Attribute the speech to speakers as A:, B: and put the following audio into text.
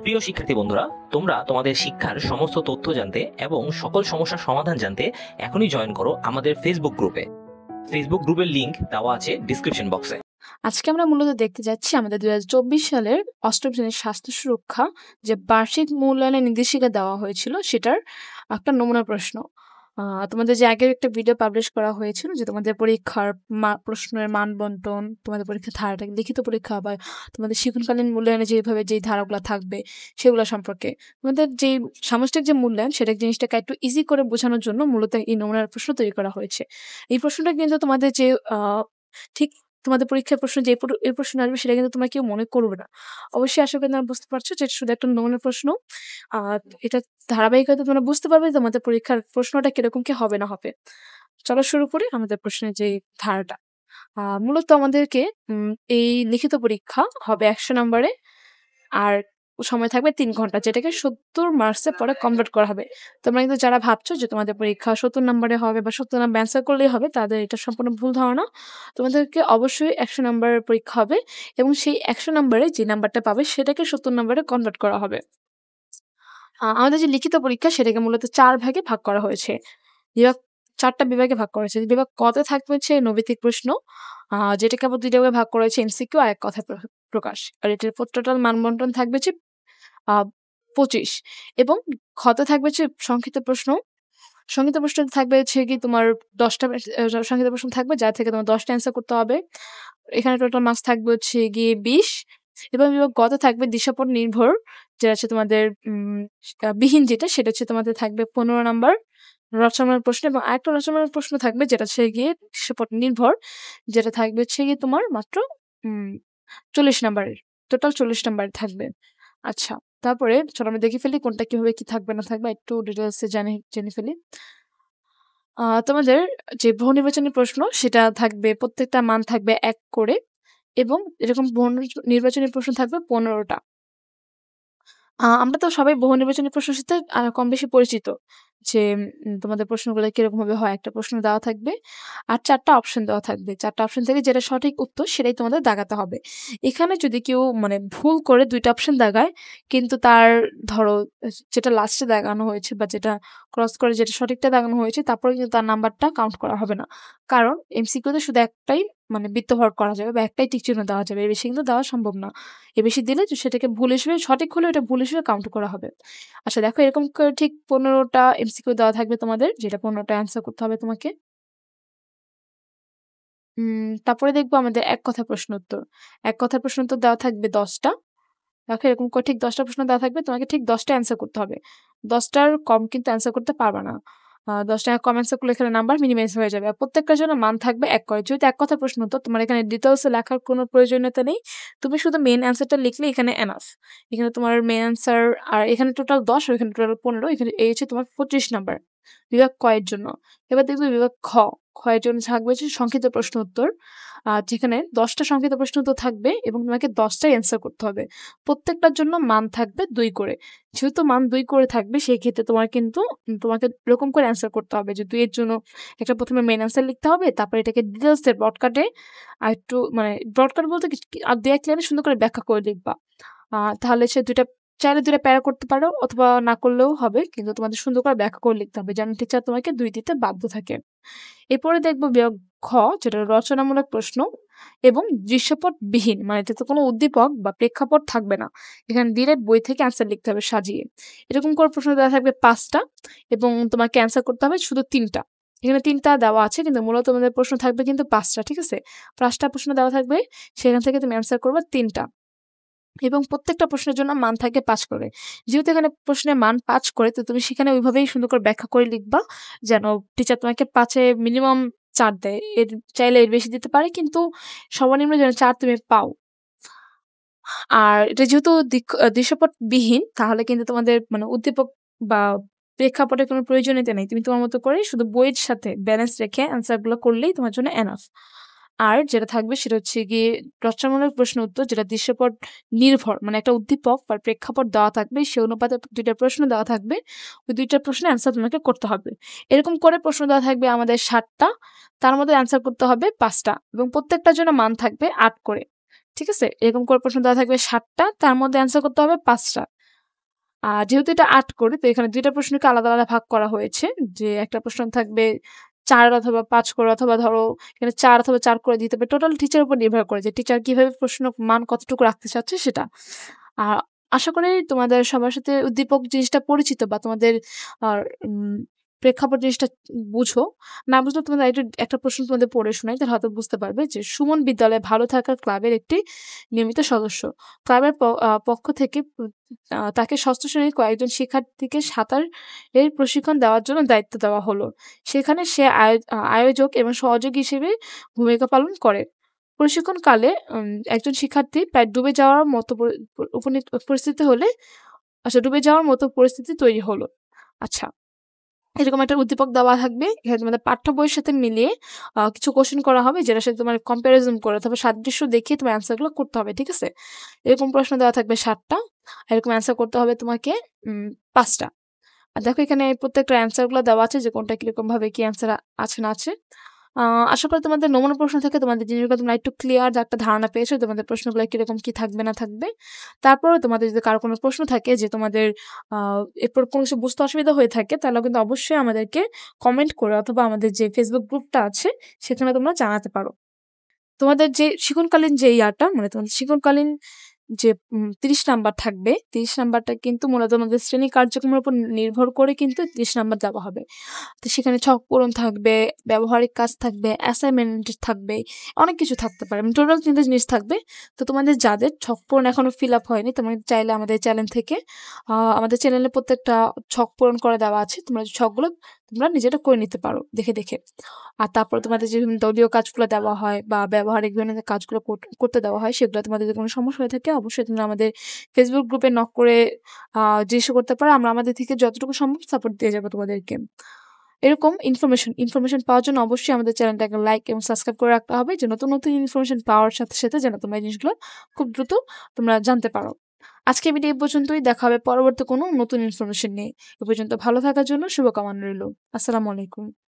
A: প্রিয় শিক্ষার্থী বন্ধুরা, তোমরা তোমাদের শিক্ষার সমস্ত তথ্য জানতে এবং সকল সমস্যার সমাধান জানতে এখনই জয়েন করো আমাদের ফেসবুক গ্রুপে। ফেসবুক গ্রুপের লিংক দেওয়া আছে ডিসক্রিপশন বক্সে।
B: আজকে আমরা মূলত দেখতে যাচ্ছি আমাদের 2024 সালের অষ্টম শ্রেণীর স্বাস্থ্য সুরক্ষা যে বার্ষিক মূল্যায়নের নির্দেশিকা দেওয়া হয়েছিল সেটার একটা নমুনা প্রশ্ন। তোমাদের যে আগের একটা ভিডিও পাবলিশ করা হয়েছিল যে তোমাদের পরীক্ষার প্রশ্নের মান বন্টন, তোমাদের পরীক্ষার ধারাটা লিখিত পরীক্ষা বা তোমাদের শিক্ষণকালীন মূল্যায়নে যেভাবে যেই ধারাগুলো থাকবে সেগুলো সম্পর্কে তোমাদের যে সামষ্টিক যে মূল্যায়ন সেটা জিনিসটাকে একটু ইজি করে বোঝানোর জন্য মূলত এই নমুনার প্রশ্ন তৈরি করা হয়েছে। এই প্রশ্নটা কিন্তু তোমাদের যে ঠিক তোমাদের পরীক্ষার প্রশ্ন যে এই প্রশ্ন আসবে সেটা কিন্তু তোমরা কেউ মনে করবে না। অবশ্যই আশা করি তোমরা বুঝতে পারছো যে এটা শুধু একটা নমুনা প্রশ্ন। এটা ধারাবাহিকতা তোমরা বুঝতে পারবে তোমাদের পরীক্ষার প্রশ্নটা কিরকম কি হবে না হবে। চলো শুরু করি আমাদের প্রশ্নের যে ধারাটা। মূলত আমাদেরকে এই লিখিত পরীক্ষা হবে 100 নম্বরে আর সময় থাকবে 3 ঘন্টা, যেটাকে 70 মার্কসে পরে কনভার্ট করা হবে। তোমরা কিন্তু যারা ভাবছো যে তোমাদের পরীক্ষা 70 নম্বরে হবে বা 70 নাম্বার অ্যান্সার করলেই হবে, তাদের এটা সম্পূর্ণ ভুল ধারণা। তোমাদেরকে অবশ্যই 100 নম্বরের পরীক্ষা হবে এবং সেই 100 নম্বরে যে নাম্বারটা পাবে সেটাকে 70 নম্বরে কনভার্ট করা হবে। আমাদের যে লিখিত পরীক্ষা সেটাকে মূলত 4 ভাগে ভাগ করা হয়েছে। বিভাগ 4টা বিভাগে ভাগ করা হয়েছে। বিভাগ ক তে থাকবে হচ্ছে নৈবেদিক প্রশ্ন, যেটাকে আবার 2টা ভাগে ভাগ করা হয়েছে এমসিকিউ আর এক কথায় প্রকাশ। আর এটার টোটাল মানবন্টন থাকবে হচ্ছে 25 এবং খ তে থাকবে হচ্ছে সংক্ষিপ্ত প্রশ্ন। সংক্ষিপ্ত প্রশ্ন থাকবে হচ্ছে কি তোমার 10টা সংক্ষিপ্ত প্রশ্ন থাকবে যা থেকে তোমার 10টা অ্যান্সার করতে হবে। এখানে টোটাল মার্কস থাকবে হচ্ছে গিয়ে 20 এবং বিভাগ গ তে থাকবে দিশাপট নির্ভর, যেটা হচ্ছে তোমাদের বিহীন যেটা সেটা হচ্ছে তোমাদের থাকবে 15 নাম্বার রচনামূলক প্রশ্ন এবং আরেকটা রচনামূলক প্রশ্ন থাকবে যেটা হচ্ছে গিয়ে দিশাপট নির্ভর, যেটা থাকবে হচ্ছে গিয়ে তোমার মাত্র 40 নাম্বারের, টোটাল 40 নাম্বার থাকবে। আচ্ছা, তারপরে চলো আমরা দেখে ফেলি কোনটা কিভাবে কি থাকবে না থাকবে, একটু ডিটেলসে জেনে ফেলি। তোমাদের যে বহু নির্বাচনী প্রশ্ন সেটা থাকবে, প্রত্যেকটা মান থাকবে 1 করে এবং এরকম বহু নির্বাচনী প্রশ্ন থাকবে 15টা। আমরা তো সবাই বহু নির্বাচনী প্রশ্নের সাথে কম বেশি পরিচিত যে তোমাদের প্রশ্নগুলো কিরকম ভাবে হয়। একটা প্রশ্ন দেওয়া থাকবে আর 4টা অপশন দেওয়া থাকবে। 4টা অপশন থেকে যেটা সঠিক উত্তর সেটাই তোমাদের দাগাতে হবে। এখানে যদি কেউ মানে ভুল করে 2টা অপশন দাগায়, কিন্তু তার ধরো যেটা লাস্টে দাগানো হয়েছে বা যেটা ক্রস করে যেটা সঠিকটা দাগানো হয়েছে তারপরে কিন্তু তার নাম্বারটা কাউন্ট করা হবে না। কারণ এমসিকিউতে শুধু একটাই মানে বৃত্তভর করা যাবে বা একটাই টিক চিহ্ন দেওয়া যাবে, এর বেশি কিন্তু দেওয়া সম্ভব না। এর বেশি দিলে সেটাকে ভুল হিসেবে, সঠিক হলেও এটা ভুল হিসেবে কাউন্ট করা হবে। আচ্ছা দেখো, এরকম করে ঠিক 15টা এমসিকিউ দেওয়া থাকবে তোমাদের, যেটা 15টা অ্যান্সার করতে হবে তোমাকে। তারপরে দেখবো আমাদের এক কথায় প্রশ্ন উত্তর। এক কথায় প্রশ্ন উত্তর দেওয়া থাকবে 10টা। দেখো এরকম করে ঠিক 10টা প্রশ্ন দেওয়া থাকবে, তোমাকে ঠিক 10টা অ্যান্সার করতে হবে। 10টার কম কিন্তু অ্যান্সার করতে পারবা না। 10টা কম অ্যান্সার করলে এখানে নাম্বার মিনিমাইজ হয়ে যাবে। আর প্রত্যেকটার জন্য মান থাকবে 1 করে। যেহেতু এক কথায় প্রশ্ন উত্তর, তোমার এখানে ডিটেলসে লেখার কোনো প্রয়োজনীয়তা নেই। তুমি শুধু মেইন অ্যান্সারটা লিখলে এখানে এনাফ। এখানে তোমার মেইন অ্যান্সার, আর এখানে টোটাল 10 আর এখানে টোটাল 15, এখানে এই হচ্ছে তোমার 25 নাম্বার বিভাগ ক এর জন্য। এবার দেখবে বিভাগ খ। খ এর জন্য থাকবে হচ্ছে সংক্ষিপ্ত প্রশ্ন উত্তর, যেখানে 10টা সংক্ষিপ্ত প্রশ্ন উত্তর থাকবে এবং তোমাকে 10টাই অ্যান্সার করতে হবে। প্রত্যেকটার জন্য মান থাকবে 2 করে। যেহেতু মান 2 করে থাকবে সেই ক্ষেত্রে তোমাকে এরকম করে অ্যান্সার করতে হবে যে 2 এর জন্য একটা প্রথমে মেইন অ্যান্সার লিখতে হবে, তারপরে এটাকে ডিটেলসে ব্রডকাটে আর একটু মানে ব্রডকাট বলতে আর 2-1 লাইনে সুন্দর করে ব্যাখ্যা করে লিখবা। তাহলে সে চাইলে 2টা প্যারা করতে পারো অথবা না করলেও হবে, কিন্তু তোমাদের সুন্দর করে ব্যাখ্যা করে লিখতে হবে যেন টিচার তোমাকে 2 দিতে বাধ্য থাকে। এরপরে দেখবো বিভাগ খ, যেটা রচনামূলক প্রশ্ন এবং দৃশ্যপট বিহীন, মানে এটাতে কোনো উদ্দীপক বা প্রেক্ষাপট থাকবে না। এখানে ডিরেক্ট বই থেকে অ্যান্সার লিখতে হবে সাজিয়ে। এরকম করে প্রশ্ন দেওয়া থাকবে 5টা এবং তোমাকে অ্যান্সার করতে হবে শুধু 3টা। এখানে 3টা দেওয়া আছে কিন্তু মূলত তোমাদের প্রশ্ন থাকবে কিন্তু 5টা, ঠিক আছে? 5টা প্রশ্ন দেওয়া থাকবে, সেখান থেকে তুমি অ্যান্সার করবে 3টা এবং প্রত্যেকটা প্রশ্নের জন্য মান থাকে 5 করে। যেহেতু এখানে প্রশ্নের মান 5 করে, তো তুমি সেখানে ওইভাবেই সুন্দর করে ব্যাখ্যা করে লিখবা যেন টিচার তোমাকে 5-এ মিনিমাম 4 দেয়। চাইলে এর বেশি দিতে পারে, কিন্তু সর্বনিম্ন যেন 4 তুমি পাও। আর এটা যেহেতু দৃশ্যপট বিহীন, তাহলে কিন্তু তোমাদের মানে উদ্দীপক বা প্রেক্ষাপটের কোনো প্রয়োজনীয়তা নেই। তুমি তোমার মতো করে শুধু বইয়ের সাথে ব্যালেন্স রেখে অ্যান্সারগুলো করলেই তোমার জন্য এনাফ। আর যেটা থাকবে সেটা হচ্ছে গিয়ে রচনামূলক প্রশ্ন উত্তর, যেটা দৃশ্যপট নির্ভর, মানে একটা উদ্দীপক বা প্রেক্ষাপট দেওয়া থাকবে, সে অনুপাতে 2টা প্রশ্ন দেওয়া থাকবে, ওই 2টা প্রশ্নের অ্যান্সার তোমাকে করতে হবে। এরকম করে প্রশ্ন দেওয়া থাকবে আমাদের 7টা, তার মধ্যে অ্যান্সার করতে হবে 5টা এবং প্রত্যেকটার জন্য মান থাকবে 8 করে, ঠিক আছে? এরকম করে প্রশ্ন দেওয়া থাকবে 7টা, তার মধ্যে অ্যান্সার করতে হবে 5টা, যেহেতু এটা ৮ করে, তো এখানে ২ টা প্রশ্নকে আলাদা, আলাদা ভাগ করা হয়েছে। যে একটা প্রশ্ন থাকবে ৪ অথবা ৫ করে, অথবা ধরো এখানে ৪ অথবা ৪ করে দিতে পারে। টোটাল টিচারের উপর নির্ভর করে যে টিচার কিভাবে প্রশ্ন মান কতটুকু রাখতে চাচ্ছে সেটা। আর আশা করি তোমাদের সবার সাথে উদ্দীপক জিনিসটা পরিচিত, বা তোমাদের আর প্রেক্ষাপট জিনিসটা বুঝো। না বুঝলে তোমাদের একটা প্রশ্ন তোমাদের পড়ে শোনাই, তাহলে হয়তো বুঝতে পারবে যে সুমন বিদ্যালয়ে ভালো থাকার ক্লাবের একটি নিয়মিত সদস্য। ক্লাবের পক্ষ থেকে তাকে ষষ্ঠ শ্রেণীর কয়েকজন শিক্ষার্থীকে সাঁতার এর প্রশিক্ষণ দেওয়ার জন্য দায়িত্ব দেওয়া হলো। সেখানে সে আয়োজক এবং সহযোগী হিসেবে ভূমিকা পালন করে। প্রশিক্ষণকালে একজন শিক্ষার্থী প্রায় ডুবে যাওয়ার মতো পরিস্থিতি হলে ডুবে যাওয়ার মতো পরিস্থিতি তৈরি হলো। আচ্ছা, এরকম একটা উদ্দীপক দেওয়া থাকবে। এখানে তোমাদের পাঠ্য বইয়ের সাথে মিলিয়ে কিছু কোশ্চেন করা হবে, যেটার সাথে তোমার কম্পারিজন করে অথবা সাদৃশ্য দেখিয়ে তোমার অ্যান্সারগুলো করতে হবে, ঠিক আছে? এরকম প্রশ্ন দেওয়া থাকবে ৭টা, এরকম অ্যান্সার করতে হবে তোমাকে ৫টা। আর দেখো এখানে প্রত্যেকটা অ্যান্সারগুলো দেওয়া আছে যে কোনটা কিরকম ভাবে কি অ্যান্সার আছে না আছে। আশা করি তোমাদের নমুনা প্রশ্ন থেকে তোমাদের জিনিসগুলো তোমরা একটু ক্লিয়ার একটা ধারণা পেয়েছো, তোমাদের প্রশ্নগুলো কিরকম কি থাকবে না থাকবে। তারপরে তোমাদের যদি কারো কোনো প্রশ্ন থাকে যে তোমাদের এরপর কোনো কিছু বুঝতে অসুবিধা হয়ে থাকে, তাহলে কিন্তু অবশ্যই আমাদেরকে কমেন্ট করে অথবা আমাদের যে ফেসবুক গ্রুপটা আছে সেখানে তোমরা জানাতে পারো। তোমাদের যে শিক্ষণকালীন যে ইয়াটা, মানে তোমাদের শিক্ষণকালীন যে ৩০ নাম্বার থাকবে, ৩০ নাম্বারটা কিন্তু মূলত আমাদের শ্রেণী কার্যক্রমের উপর নির্ভর করে কিন্তু ৩০ নাম্বার দেওয়া হবে। তো সেখানে ছক পূরণ থাকবে, ব্যবহারিক কাজ থাকবে, অ্যাসাইনমেন্ট থাকবে, অনেক কিছু থাকতে পারে। টোটাল ৩টা জিনিস থাকবে। তো তোমাদের যাদের ছক পূরণ এখনো ফিল আপ হয়নি, তোমরা চাইলে আমাদের চ্যানেল থেকে আমাদের চ্যানেলে প্রত্যেকটা ছক পূরণ করে দেওয়া আছে, তোমরা ছকগুলো তোমরা নিজেরা করে নিতে পারো দেখে দেখে। আর তারপর তোমাদের যে দলীয় কাজগুলো দেওয়া হয় বা ব্যবহারিক বিভিন্ন কাজগুলো করতে দেওয়া হয়, সেগুলো তোমাদের যদি কোনো সমস্যা হয়ে থাকে অবশ্যই তোমরা আমাদের ফেসবুক গ্রুপে নক করে জিজ্ঞাসা করতে পারো। আমরা আমাদের থেকে যতটুকু সম্ভব সাপোর্ট দিয়ে যাবো তোমাদেরকে। এরকম ইনফরমেশন পাওয়ার জন্য অবশ্যই আমাদের চ্যানেলটাকে লাইক এবং সাবস্ক্রাইব করে রাখতে হবে, যে নতুন নতুন ইনফরমেশন পাওয়ার সাথে সাথে যেন তোমরা এই জিনিসগুলো খুব দ্রুত তোমরা জানতে পারো। আজকে ভিডিও এই পর্যন্তই, দেখা হবে পরবর্তী কোনো নতুন ইনফরমেশন নিয়ে। এ পর্যন্ত ভালো থাকার জন্য শুভকামনা রইল। আসসালামু আলাইকুম।